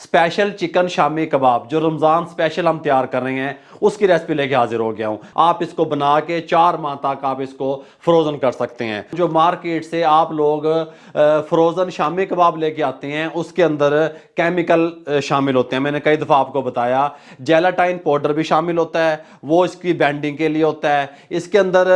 Special chicken shami kebab जो Ramzan special हम तैयार कर रहे हैं उसकी रेसिपी लेके हाजिर हो गया हूँ। आप इसको बना के 4 माह तक आप इसको फ्रोज़न कर सकते हैं। जो मार्केट से आप लोग फ्रोज़न शामी कबाब लेके आते हैं उसके अंदर केमिकल शामिल होते हैं। मैंने कई दफ़ा आपको बताया जेलाटाइन पाउडर भी शामिल होता है, वो इसकी बैंडिंग के लिए होता है। इसके अंदर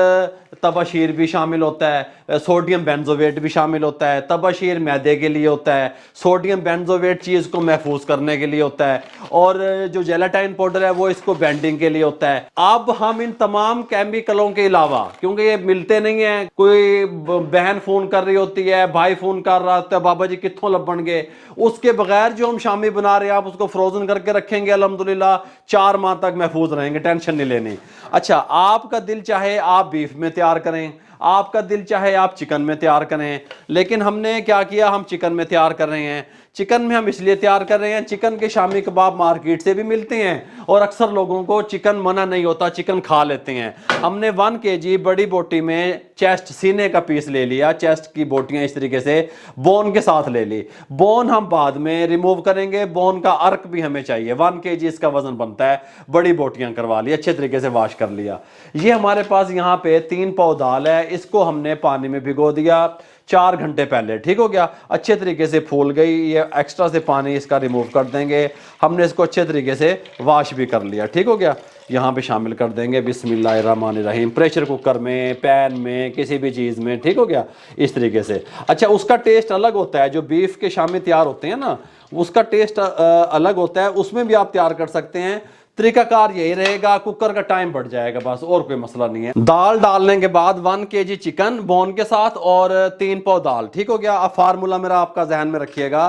तबाशीर भी शामिल होता है, सोडियम बेंजोवेट भी शामिल होता है। तबाशीर मैदे के लिए होता है, सोडियम बेंजोवेट चीज़ को महफूज करने के लिए होता है, और जो जेलाटाइन पाउडर है वो इसको बैंडिंग के लिए होता है। अब हम इन तमाम केमिकलों के अलावा, क्योंकि ये मिलते नहीं है, कोई बहन फ़ोन कर रही होती है, भाई फ़ोन कर रहा होता है, बाबा जी कित्थों लब्बन गए, उसके बगैर जो हम शामी बना रहे हैं आप उसको फ्रोजन करके रखेंगे, अल्हम्दुलिल्लाह 4 माह तक महफूज रहेंगे, टेंशन नहीं लेनी। अच्छा, आपका दिल चाहे आप बीफ में तैयार करें, आपका दिल चाहे आप चिकन में तैयार करें, लेकिन हमने क्या किया, हम चिकन में तैयार कर रहे हैं। चिकन में हम इसलिए तैयार कर रहे हैं, चिकन के शामी कबाब मार्केट से भी मिलते हैं और अक्सर लोगों को चिकन मना नहीं होता, चिकन खा लेते हैं। हमने 1 kg बड़ी बोटी में चेस्ट सीने का पीस ले लिया, चेस्ट की बोटियां इस तरीके से बोन के साथ ले ली। बोन हम बाद में रिमूव करेंगे, बोन का अर्क भी हमें चाहिए। 1 kg इसका वजन बनता है। बड़ी बोटियां करवा ली, अच्छे तरीके से वॉश कर लिया। ये हमारे पास यहाँ पे 3 पाव दाल है, इसको हमने पानी में भिगो दिया 4 घंटे पहले। ठीक हो गया, अच्छे तरीके से फूल गई। ये एक्स्ट्रा से पानी इसका रिमूव कर देंगे। हमने इसको अच्छे तरीके से वॉश भी कर लिया। ठीक हो गया, यहाँ पे शामिल कर देंगे बिस्मिल्लाहिर्रहमानिर्रहीम। प्रेशर कुकर में, पैन में, किसी भी चीज़ में। ठीक हो गया, इस तरीके से। अच्छा, उसका टेस्ट अलग होता है, जो बीफ के शामी तैयार होते हैं ना, उसका टेस्ट अलग होता है, उसमें भी आप तैयार कर सकते हैं। तरीकाकार यही रहेगा, कुकर का टाइम बढ़ जाएगा बस, और कोई मसला नहीं है। दाल डालने के बाद 1 kg चिकन बोन के साथ और 3 पाव दाल। ठीक हो गया। अब फार्मूला मेरा आपका जहन में रखिएगा,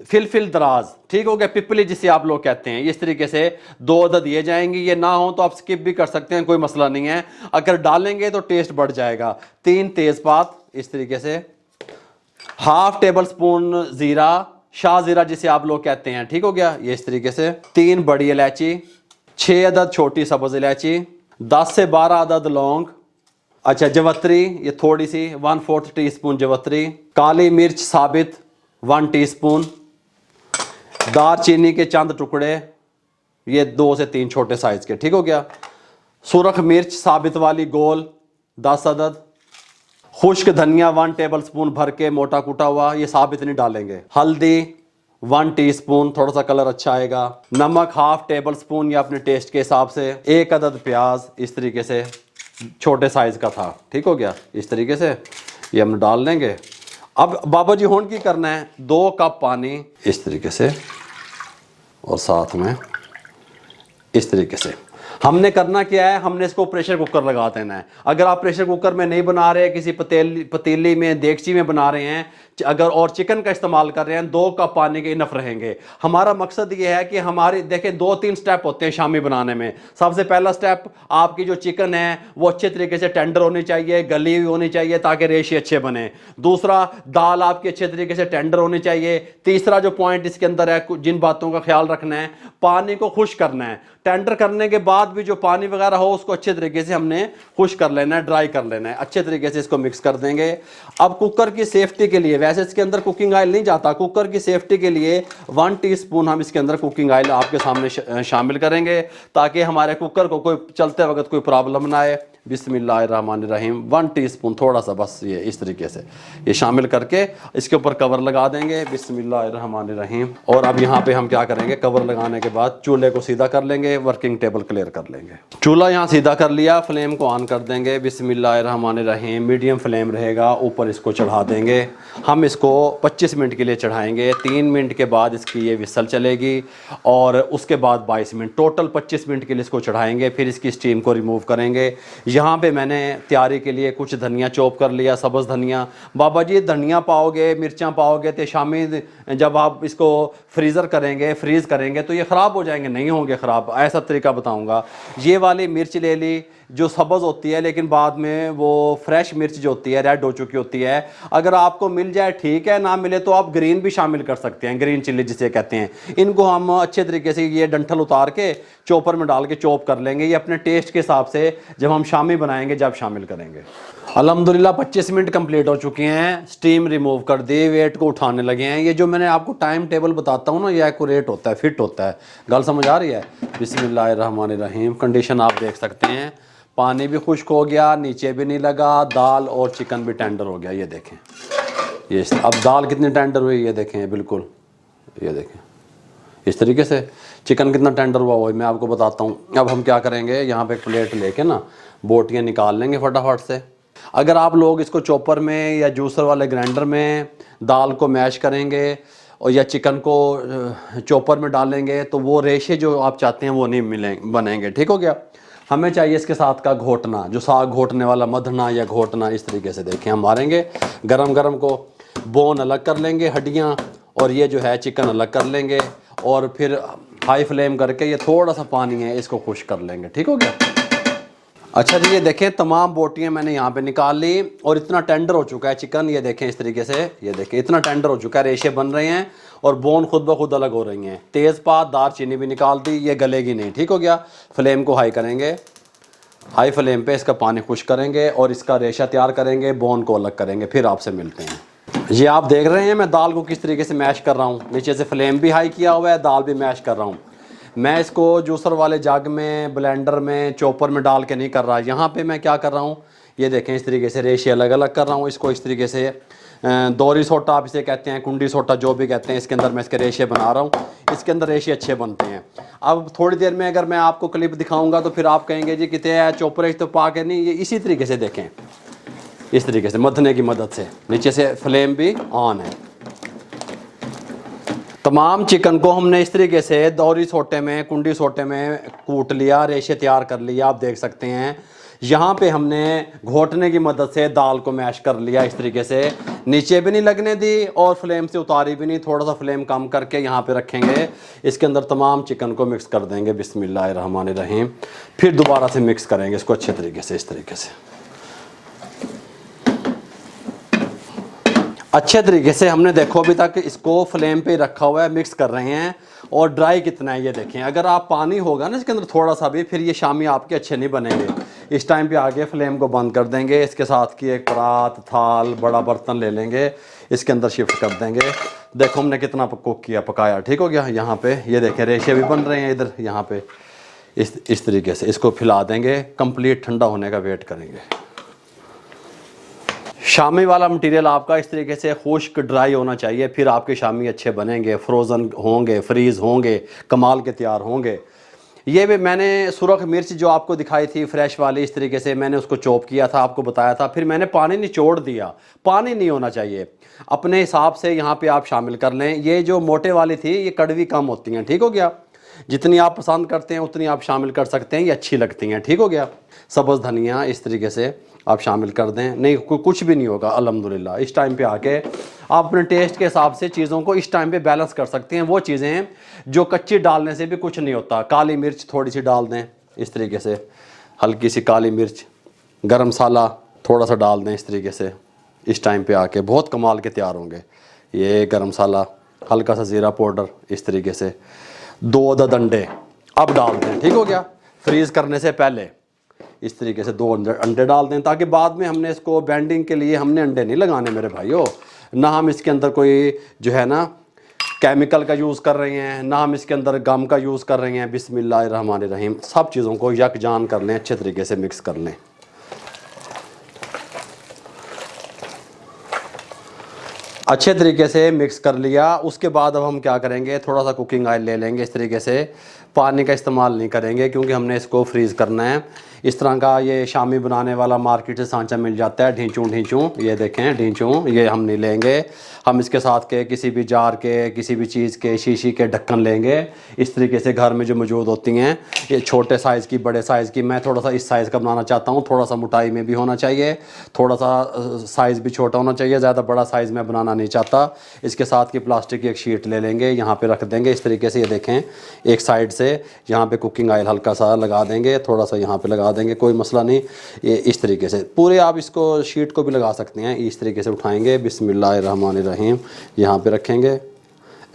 फिल दराज। ठीक हो गया, पिपली जिसे आप लोग कहते हैं। इस तरीके से 2 अदद दिए जाएंगे। ये ना हो तो आप स्किप भी कर सकते हैं, कोई मसला नहीं है। अगर डालेंगे तो टेस्ट बढ़ जाएगा। 3 तेजपात इस तरीके से, ½ टेबल स्पून जीरा, शाह जीरा जिसे आप लोग कहते हैं। ठीक हो गया, ये इस तरीके से। 3 बड़ी इलायची, 6 अदद छोटी सब्ज इलायची, 10 से 12 अदद लौंग। अच्छा, जवत्री, ये थोड़ी सी 1/4 टीस्पून जवत्री। काली मिर्च साबित 1 टीस्पून। दालचीनी के चंद टुकड़े, ये 2 से 3 छोटे साइज के। ठीक हो गया। सुरख मिर्च साबित वाली गोल 10 अदद। खुश्क धनिया 1 टेबल स्पून भर के मोटा कुटा हुआ, ये साबित नहीं डालेंगे। हल्दी 1 टीस्पून, थोड़ा सा कलर अच्छा आएगा। नमक ½ टेबल स्पून, या अपने टेस्ट के हिसाब से। 1 अदद प्याज इस तरीके से, छोटे साइज का था। ठीक हो गया, इस तरीके से ये हम डाल देंगे। अब बाबा जी होन की करना है, 2 कप पानी इस तरीके से, और साथ में इस तरीके से। हमने करना क्या है, हमने इसको प्रेशर कुकर लगा देना है। अगर आप प्रेशर कुकर में नहीं बना रहे, किसी पतीली में, देगची में बना रहे हैं, अगर और चिकन का इस्तेमाल कर रहे हैं, 2 कप पानी के इनफ रहेंगे। हमारा मकसद ये है कि हमारी, देखें 2-3 स्टेप होते हैं शामी बनाने में। सबसे पहला स्टेप, आपकी जो चिकन है वो अच्छे तरीके से टेंडर होनी चाहिए, गली हुई होनी चाहिए ताकि रेशे अच्छे बने। दूसरा, दाल आपकी अच्छे तरीके से टेंडर होनी चाहिए। तीसरा जो पॉइंट इसके अंदर है, जिन बातों का ख्याल रखना है, पानी को खुश करना है। टेंडर करने के बाद भी जो पानी वगैरह हो उसको अच्छे तरीके से हमने खुश कर लेना है, ड्राई कर लेना है। अच्छे तरीके से इसको मिक्स कर देंगे। अब कुकर की सेफ्टी के लिए, वैसे इसके अंदर कुकिंग ऑयल नहीं जाता, कुकर की सेफ्टी के लिए 1 टीस्पून हम इसके अंदर कुकिंग ऑयल आपके सामने शामिल करेंगे, ताकि हमारे कुकर को कोई चलते वक्त कोई प्रॉब्लम ना आए। बिस्मिल्लाहिर्रहमानिर्रहीम, 1 टीस्पून, थोड़ा सा बस, ये इस तरीके से ये शामिल करके इसके ऊपर कवर लगा देंगे। बिस्मिल्लाहिर्रहमानिर्रहीम। और अब यहाँ पे हम क्या करेंगे, कवर लगाने के बाद चूल्हे को सीधा कर लेंगे, वर्किंग टेबल क्लियर कर लेंगे। चूल्हा यहाँ सीधा कर लिया, फ्लेम को ऑन कर देंगे। बिस्मिल्लाहिर्रहमानिर्रहीम, मीडियम फ्लेम रहेगा। ऊपर इसको चढ़ा देंगे। हम इसको 25 मिनट के लिए चढ़ाएंगे। 3 मिनट के बाद इसकी ये विसल चलेगी, और उसके बाद 22 मिनट, टोटल 25 मिनट के लिए इसको चढ़ाएंगे। फिर इसकी स्टीम को रिमूव करेंगे। यहाँ पे मैंने तैयारी के लिए कुछ धनिया चॉप कर लिया, सब्ज़ धनिया। बाबा जी धनिया पाओगे, मिर्चा पाओगे तो शामी जब आप इसको फ्रीज़र करेंगे, फ्रीज़ करेंगे तो ये ख़राब हो जाएंगे, नहीं होंगे ख़राब। ऐसा तरीका बताऊँगा। ये वाली मिर्च ले ली, जो सब्ज़ होती है लेकिन बाद में वो फ्रेश मिर्च जो होती है रेड हो चुकी होती है। अगर आपको मिल जाए ठीक है, ना मिले तो आप ग्रीन भी शामिल कर सकते हैं, ग्रीन चिल्ली जिसे कहते हैं। इनको हम अच्छे तरीके से ये डंठल उतार के चॉपर में डाल के चॉप कर लेंगे। ये अपने टेस्ट के हिसाब से जब हम शामी बनाएंगे जब शामिल करेंगे। अल्हम्दुलिल्लाह 25 मिनट कंप्लीट हो चुके हैं, स्टीम रिमूव कर दी, वेट को उठाने लगे हैं। ये जो मैंने आपको टाइम टेबल बताता हूँ ना, ये एक्यूरेट होता है, फिट होता है। गल समझ आ रही है? बिस्मिल्लाहिर्रहमानिर्रहीम। कंडीशन आप देख सकते हैं, पानी भी खुश्क हो गया, नीचे भी नहीं लगा, दाल और चिकन भी टेंडर हो गया। ये देखें, ये अब दाल कितनी टेंडर हुई ये देखें, बिल्कुल ये देखें इस तरीके से। चिकन कितना टेंडर हुआ वो मैं आपको बताता हूँ। अब हम क्या करेंगे, यहाँ पे प्लेट लेके ना बोटियाँ निकाल लेंगे फटाफट से। अगर आप लोग इसको चॉपर में या जूसर वाले ग्राइंडर में दाल को मैश करेंगे और या चिकन को चॉपर में डालेंगे तो वो रेशे जो आप चाहते हैं वो नहीं मिलेंगे, बनेंगे। ठीक हो गया? हमें चाहिए इसके साथ का घोटना, जो साग घोटने वाला मधना या घोटना, इस तरीके से देखें हम मारेंगे। गरम गरम को बोन अलग कर लेंगे, हड्डियाँ, और ये जो है चिकन अलग कर लेंगे, और फिर हाई फ्लेम करके ये थोड़ा सा पानी है इसको खुश्क कर लेंगे। ठीक हो गया? अच्छा जी, ये देखें तमाम बोटियां मैंने यहाँ पे निकाल ली और इतना टेंडर हो चुका है चिकन। ये देखें इस तरीके से, ये देखें इतना टेंडर हो चुका है, रेशे बन रहे हैं और बोन खुद ब खुद अलग हो रही हैं। तेज़पात दालचीनी भी निकाल दी, ये गलेगी नहीं। ठीक हो गया? फ्लेम को हाई करेंगे, हाई फ्लेम पे इसका पानी खुश्क करेंगे और इसका रेशा तैयार करेंगे, बोन को अलग करेंगे, फिर आपसे मिलते हैं। ये आप देख रहे हैं मैं दाल को किस तरीके से मैश कर रहा हूँ। नीचे से फ्लेम भी हाई किया हुआ है, दाल भी मैश कर रहा हूँ। मैं इसको जूसर वाले जग में, ब्लेंडर में, चॉपर में डाल के नहीं कर रहा। यहाँ पे मैं क्या कर रहा हूँ, ये देखें इस तरीके से रेशे अलग अलग कर रहा हूँ। इसको इस तरीके से दोरी सोटा आप इसे कहते हैं, कुंडी सोटा जो भी कहते हैं, इसके अंदर मैं इसके रेशे बना रहा हूँ। इसके अंदर रेशे अच्छे बनते हैं। अब थोड़ी देर में अगर मैं आपको क्लिप दिखाऊँगा तो फिर आप कहेंगे जी कितने है चॉपर तो पा के नहीं। ये इसी तरीके से देखें, इस तरीके से मथने की मदद से। नीचे से फ्लेम भी ऑन है। तमाम चिकन को हमने इस तरीके से दौरी सोटे में, कुंडी सोटे में कूट लिया, रेशे तैयार कर लिया। आप देख सकते हैं यहाँ पे हमने घोटने की मदद से दाल को मैश कर लिया इस तरीके से। नीचे भी नहीं लगने दी और फ्लेम से उतारी भी नहीं, थोड़ा सा फ्लेम कम करके यहाँ पे रखेंगे। इसके अंदर तमाम चिकन को मिक्स कर देंगे बिस्मिल्लाहिर्रहमानिर्रहीम। फिर दोबारा से मिक्स करेंगे इसको अच्छे तरीके से, इस तरीके से अच्छे तरीके से। हमने देखो अभी तक इसको फ्लेम पे रखा हुआ है, मिक्स कर रहे हैं। और ड्राई कितना है ये देखें। अगर आप पानी होगा ना इसके अंदर थोड़ा सा भी, फिर ये शामी आपके अच्छे नहीं बनेंगे। इस टाइम पे आगे फ्लेम को बंद कर देंगे। इसके साथ की एक परात, थाल, बड़ा बर्तन ले लेंगे, इसके अंदर शिफ्ट कर देंगे। देखो हमने कितना कुक किया, पकाया। ठीक हो गया? यहाँ पे ये देखें रेशे भी बन रहे हैं इधर, यहाँ पे इस तरीके से इसको फैला देंगे। कंप्लीट ठंडा होने का वेट करेंगे। शामी वाला मटेरियल आपका इस तरीके से खुश्क ड्राई होना चाहिए, फिर आपके शामी अच्छे बनेंगे, फ्रोज़न होंगे, फ्रीज़ होंगे, कमाल के तैयार होंगे। ये भी मैंने सुरख मिर्च जो आपको दिखाई थी फ्रेश वाली, इस तरीके से मैंने उसको चॉप किया था, आपको बताया था। फिर मैंने पानी निचोड़ दिया, पानी नहीं होना चाहिए। अपने हिसाब से यहाँ पे आप शामिल कर लें। ये जो मोटे वाली थी ये कड़वी कम होती हैं। ठीक हो गया? जितनी आप पसंद करते हैं उतनी आप शामिल कर सकते हैं, ये अच्छी लगती हैं। ठीक हो गया? सब्ज़ धनिया इस तरीके से आप शामिल कर दें, नहीं कुछ भी नहीं होगा अल्हम्दुलिल्लाह। इस टाइम पे आके आप अपने टेस्ट के हिसाब से चीज़ों को इस टाइम पे बैलेंस कर सकते हैं। वो चीज़ें जो कच्ची डालने से भी कुछ नहीं होता। काली मिर्च थोड़ी सी डाल दें इस तरीके से, हल्की सी काली मिर्च, गरम मसाला थोड़ा सा डाल दें इस तरीके से। इस टाइम पे आके बहुत कमाल के तैयार होंगे। ये गरम मसाला, हल्का सा ज़ीरा पाउडर, इस तरीके से 2 अदद अंडे अब डाल दें। ठीक हो गया? फ्रीज़ करने से पहले इस तरीके से 2 अंडे डाल दें, ताकि बाद में हमने इसको बैंडिंग के लिए हमने अंडे नहीं लगाने मेरे भाइयों। ना हम इसके अंदर कोई जो है ना केमिकल का यूज़ कर रहे हैं, ना हम इसके अंदर गम का यूज़ कर रहे हैं। बिस्मिल्लाहिर्रहमानिर्रहीम। सब चीज़ों को यकजान कर लें, अच्छे तरीके से मिक्स कर लें। अच्छे तरीके से मिक्स कर लिया। उसके बाद अब हम क्या करेंगे, थोड़ा सा कुकिंग ऑयल ले लेंगे इस तरीके से। पानी का इस्तेमाल नहीं करेंगे क्योंकि हमने इसको फ्रीज़ करना है। इस तरह का ये शामी बनाने वाला मार्केट से सांचा मिल जाता है, ढींचू। ये देखें ढींचू, ये हम नहीं लेंगे। हम इसके साथ के किसी भी जार के, किसी भी चीज़ के, शीशी के ढक्कन लेंगे। इस तरीके से घर में जो मौजूद होती हैं, ये छोटे साइज़ की, बड़े साइज़ की। मैं थोड़ा सा इस साइज़ का बनाना चाहता हूँ, थोड़ा सा मोटाई में भी होना चाहिए, थोड़ा सा साइज़ भी छोटा होना चाहिए। ज़्यादा बड़ा साइज़ मैं बनाना नहीं चाहता, इसके साथ की प्लास्टिक की एक शीट ले लेंगे, यहाँ पे रख देंगे इस तरीके से। ये देखें, एक साइड से यहाँ पे कुकिंग ऑयल हल्का सा लगा देंगे, थोड़ा सा यहाँ पे लगा देंगे, कोई मसला नहीं। ये इस तरीके से पूरे आप इसको शीट को भी लगा सकते हैं। इस तरीके से उठाएंगे, बिस्मिल्लाहिर्रहमानिर्रहीम, यहाँ पे रखेंगे,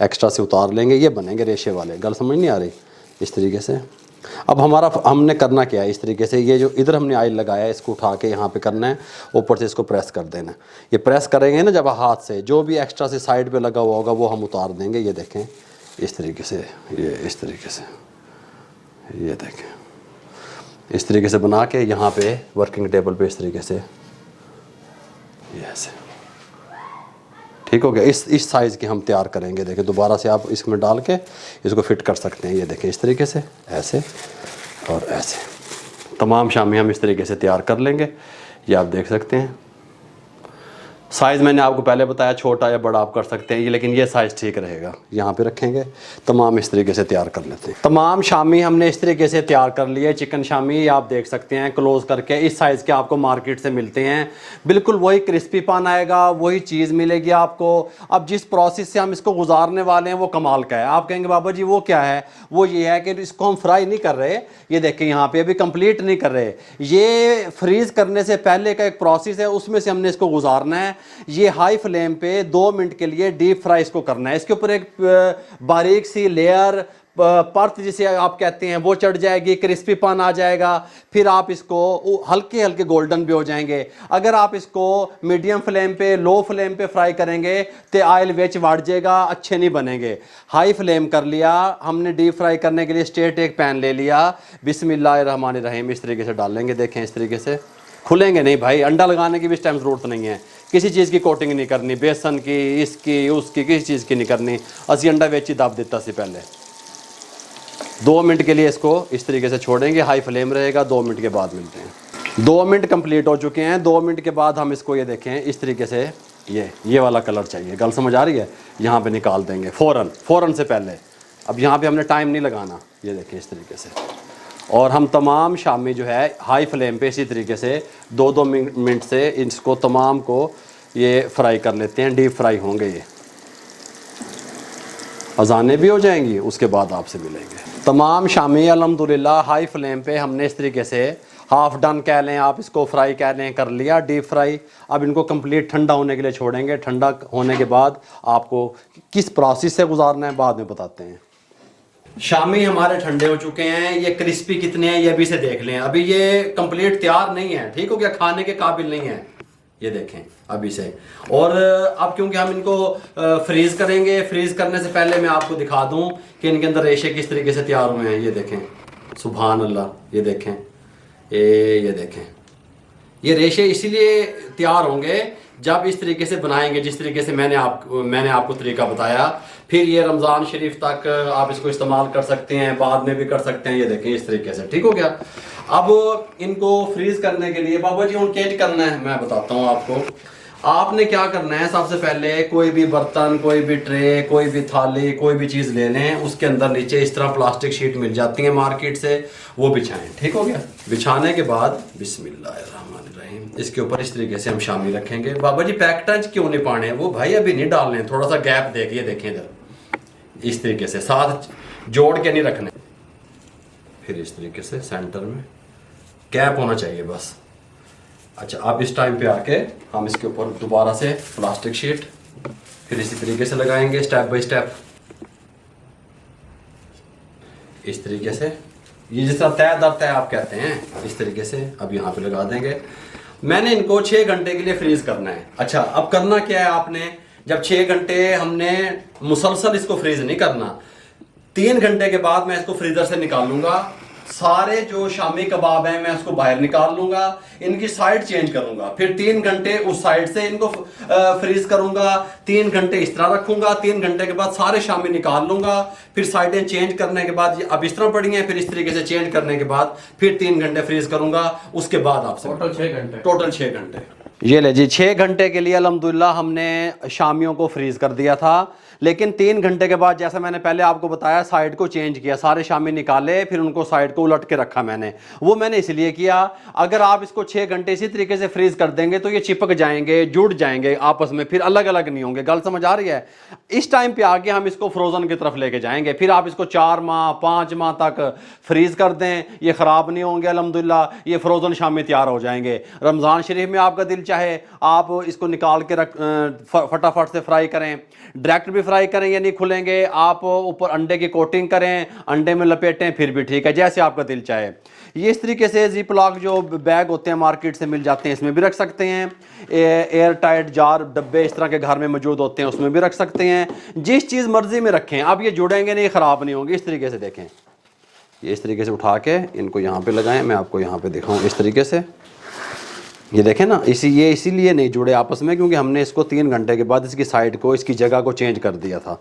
एक्स्ट्रा से उतार लेंगे, ये बनेंगे रेशे वाले। गल समझ नहीं आ रही? इस तरीके से। अब हमने करना क्या है, इस तरीके से ये जो इधर हमने ऑयल लगाया है इसको उठा के यहाँ पे करना है, ऊपर से इसको प्रेस कर देना है। ये प्रेस करेंगे ना जब हाथ से, जो भी एक्स्ट्रा से साइड पे लगा हुआ होगा वो हम उतार देंगे। ये देखें इस तरीके से, ये इस तरीके से, ये देखें इस तरीके से बना के यहाँ पे वर्किंग टेबल पे इस तरीके से, ये ऐसे ठीक हो गया। इस साइज़ के हम तैयार करेंगे। देखें दोबारा से आप इसमें डाल के इसको फिट कर सकते हैं। ये देखें इस तरीके से, ऐसे और ऐसे तमाम शामी हम इस तरीके से तैयार कर लेंगे। ये आप देख सकते हैं। साइज़ मैंने आपको पहले बताया, छोटा या बड़ा आप कर सकते हैं ये, लेकिन ये साइज़ ठीक रहेगा। यहाँ पे रखेंगे, तमाम इस तरीके से तैयार कर लेते हैं। तमाम शामी हमने इस तरीके से तैयार कर लिए। चिकन शामी आप देख सकते हैं क्लोज़ करके, इस साइज़ के आपको मार्केट से मिलते हैं। बिल्कुल वही क्रिस्पीपन आएगा, वही चीज़ मिलेगी आपको। अब जिस प्रोसेस से हम इसको गुजारने वाले हैं वो कमाल का है। आप कहेंगे बाबा जी वो क्या है? वो ये है कि इसको हम फ्राई नहीं कर रहे, ये देखें यहाँ पे अभी कंप्लीट नहीं कर रहे। ये फ्रीज़ करने से पहले का एक प्रोसेस है, उसमें से हमने इसको गुजारना है। ये हाई फ्लेम पे 2 मिनट के लिए डीप फ्राई इसको करना है। इसके ऊपर एक बारीक सी लेयर परत जिसे आप कहते हैं वो चढ़ जाएगी, क्रिस्पीपन आ जाएगा। फिर आप इसको हल्के हल्के गोल्डन भी हो जाएंगे। अगर आप इसको मीडियम फ्लेम पे, लो फ्लेम पे फ्राई करेंगे तो ऑयल वेच बढ़ जाएगा, अच्छे नहीं बनेंगे। हाई फ्लेम कर लिया हमने, डीप फ्राई करने के लिए स्ट्रेट एक पैन ले लिया, बिस्मिल्लाहिर्रहमानिर्रहीम इस तरीके से डाल लेंगे। देखें इस तरीके से खुलेंगे नहीं भाई, अंडा लगाने की भी इस टाइम ज़रूरत नहीं है, किसी चीज़ की कोटिंग नहीं करनी, बेसन की, इसकी, उसकी, किसी चीज़ की नहीं करनी। असी अंडा वेची दाब देता से पहले 2 मिनट के लिए इसको इस तरीके से छोड़ेंगे, हाई फ्लेम रहेगा। 2 मिनट के बाद मिलते हैं। 2 मिनट कंप्लीट हो चुके हैं। 2 मिनट के बाद हम इसको ये देखें इस तरीके से, ये वाला कलर चाहिए। गल समझ आ रही है? यहाँ पे निकाल देंगे फ़ौरन से पहले। अब यहाँ पे हमने टाइम नहीं लगाना, ये देखें इस तरीके से। और हम तमाम शामी जो है हाई फ्लेम पे इसी तरीके से 2-2 मिनट से इसको तमाम को ये फ्राई कर लेते हैं। डीप फ्राई होंगे, ये अजानें भी हो जाएंगी, उसके बाद आपसे मिलेंगे। तमाम शामी अल्हम्दुलिल्लाह हाई फ्लेम पे हमने इस तरीके से हाफ डन कह लें आप इसको, फ्राई कह लें, कर लिया डीप फ्राई। अब इनको कंप्लीट ठंडा होने के लिए छोड़ेंगे। ठंडा होने के बाद आपको किस प्रोसेस से गुजारना है बाद में बताते हैं। शामी हमारे ठंडे हो चुके हैं। ये क्रिस्पी कितने हैं ये अभी से देख लें। अभी ये कंप्लीट तैयार नहीं है, ठीक हो गया, खाने के काबिल नहीं है, ये देखें अभी से। और अब क्योंकि हम इनको फ्रीज करेंगे, फ्रीज करने से पहले मैं आपको दिखा दूं कि इनके अंदर रेशे किस तरीके से तैयार हुए हैं। ये देखें, सुभान अल्लाह, ये देखें, ये देखें। ये रेशे इसीलिए तैयार होंगे जब इस तरीके से बनाएंगे, जिस तरीके से मैंने आपको तरीका बताया। फिर ये रमज़ान शरीफ तक आप इसको इस्तेमाल कर सकते हैं, बाद में भी कर सकते हैं। ये देखें इस तरीके से, ठीक हो गया। अब इनको फ्रीज करने के लिए बाबा जी उन क्या करना है मैं बताता हूँ आपको। आपने क्या करना है, सबसे पहले कोई भी बर्तन, कोई भी ट्रे, कोई भी थाली, कोई भी चीज़ ले लें, उसके अंदर नीचे इस तरह प्लास्टिक शीट मिल जाती है मार्केट से, वो बिछाएं, ठीक हो गया। बिछाने के बाद बिस्मिल्लाहिर्रहमानिर्रहीम इसके ऊपर इस तरीके से हम शामी रखेंगे। बाबा जी पैक टच क्यों नहीं पाने? वो भाई अभी नहीं डालने, थोड़ा सा गैप देखिए, देखें इधर, इस तरीके से साथ जोड़ के नहीं रखने। फिर इस तरीके से सेंटर में गैप होना चाहिए बस। अच्छा, अब इस टाइम पे आके हम इसके ऊपर दोबारा से प्लास्टिक शीट फिर इसी तरीके से लगाएंगे, स्टेप बाय स्टेप इस तरीके से। ये जिस तरह तय दर तय आप कहते हैं, इस तरीके से अब यहाँ पे लगा देंगे। मैंने इनको 6 घंटे के लिए फ्रीज करना है। अच्छा, अब करना क्या है आपने, जब 6 घंटे हमने मुसलसल इसको फ्रीज नहीं करना, 3 घंटे के बाद मैं इसको फ्रीजर से निकाल लूंगा। सारे जो शामी कबाब हैं मैं उसको बाहर निकाल लूंगा, इनकी साइड चेंज करूंगा, फिर 3 घंटे उस साइड से इनको फ्रीज करूंगा, 3 घंटे इस तरह रखूंगा, 3 घंटे के बाद सारे शामी निकाल लूंगा, फिर साइडें चेंज करने के बाद अब इस तरह पड़ी हैं, फिर इस तरीके से चेंज करने के बाद फिर 3 घंटे फ्रीज करूंगा। उसके बाद आपसे टोटल 6 घंटे। टोटल 6 घंटे। ये ले जी, 6 घंटे के लिए अल्हम्दुलिल्लाह हमने शामियों को फ्रीज़ कर दिया था, लेकिन 3 घंटे के बाद जैसा मैंने पहले आपको बताया साइड को चेंज किया, सारे शामी निकाले, फिर उनको साइड को उलट के रखा मैंने। वो मैंने इसलिए किया, अगर आप इसको 6 घंटे इसी तरीके से फ्रीज़ कर देंगे तो ये चिपक जाएंगे, जुड़ जाएंगे आपस में, फिर अलग अलग नहीं होंगे। गल समझ आ रही है? इस टाइम पे आके हम इसको फ्रोज़न की तरफ लेके जाएंगे, फिर आप इसको 4 माह 5 माह तक फ्रीज़ कर दें, ये ख़राब नहीं होंगे अल्हम्दुलिल्लाह, ये फ्रोज़न शामी तैयार हो जाएंगे। रमज़ान शरीफ में आपका दिल चाहे आप इसको निकाल के फटाफट से फ्राई करें, डायरेक्ट भी फ्राई करें, ये नहीं खुलेंगे, आप ऊपर अंडे की कोटिंग करें, अंडे में लपेटें, फिर भी ठीक है, जैसे आपका दिल चाहे। ये इस तरीके से जिप लॉक जो बैग होते हैं मार्केट से मिल जाते हैं, इसमें भी रख सकते हैं। एयर टाइट जार डब्बे इस तरह के घर में मौजूद होते हैं, उसमें भी रख सकते हैं। जिस चीज़ मर्जी में रखें, अब ये जुड़ेंगे नहीं, ख़राब नहीं होंगे। इस तरीके से देखें, ये इस तरीके से उठा के इनको यहाँ पे लगाएं, मैं आपको यहाँ पे दिखाऊँ इस तरीके से। ये देखें ना, ये इसीलिए नहीं जुड़े आपस में क्योंकि हमने इसको 3 घंटे के बाद इसकी साइड को, इसकी जगह को चेंज कर दिया था।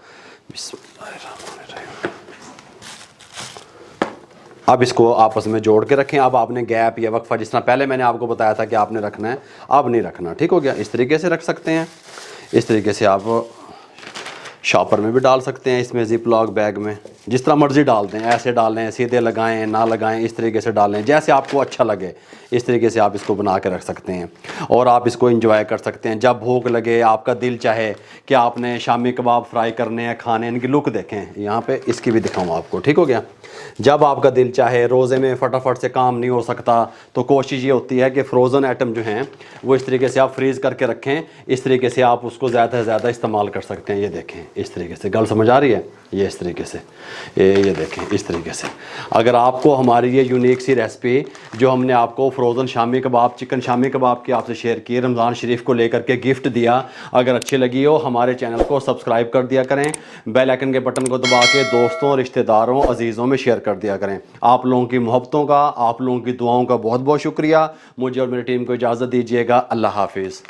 अब इसको आपस में जोड़ के रखें। अब आपने गैप या वक्फा जिस तरह पहले मैंने आपको बताया था कि आपने रखना है, अब नहीं रखना। ठीक हो गया? इस तरीके से रख सकते हैं। इस तरीके से आप शॉपर में भी डाल सकते हैं, इसमें जिप लॉक बैग में, जिस तरह मर्जी डाल दें, ऐसे डालें, सीधे लगाएं, ना लगाएं, इस तरीके से डालें, जैसे आपको अच्छा लगे। इस तरीके से आप इसको बना के रख सकते हैं और आप इसको एंजॉय कर सकते हैं। जब भूख लगे, आपका दिल चाहे कि आपने शामी कबाब फ्राई करने हैं, खाने, इनकी लुक देखें, यहाँ पे इसकी भी दिखाऊँ आपको। ठीक हो गया? जब आपका दिल चाहे, रोज़े में फटाफट से काम नहीं हो सकता, तो कोशिश ये होती है कि फ़्रोज़न आइटम जो हैं वो इस तरीके से आप फ्रीज़ करके रखें। इस तरीके से आप उसको ज़्यादा से ज़्यादा इस्तेमाल कर सकते हैं। ये देखें इस तरीके से, गल समझ आ रही है? ये इस तरीके से, ये देखें इस तरीके से। अगर आपको हमारी ये यूनिक सी रेसिपी जो हमने आपको फ्रोज़न शामी कबाब, चिकन शामी कबाब की आपसे शेयर की, रमज़ान शरीफ को लेकर के गिफ्ट दिया, अगर अच्छी लगी हो हमारे चैनल को सब्सक्राइब कर दिया करें, बेल आइकन के बटन को दबा के दोस्तों, रिश्तेदारों, अजीज़ों में शेयर कर दिया करें। आप लोगों की मोहब्बतों का, आप लोगों की दुआओं का बहुत बहुत शुक्रिया। मुझे और मेरी टीम को इजाज़त दीजिएगा। अल्लाह हाफिज़।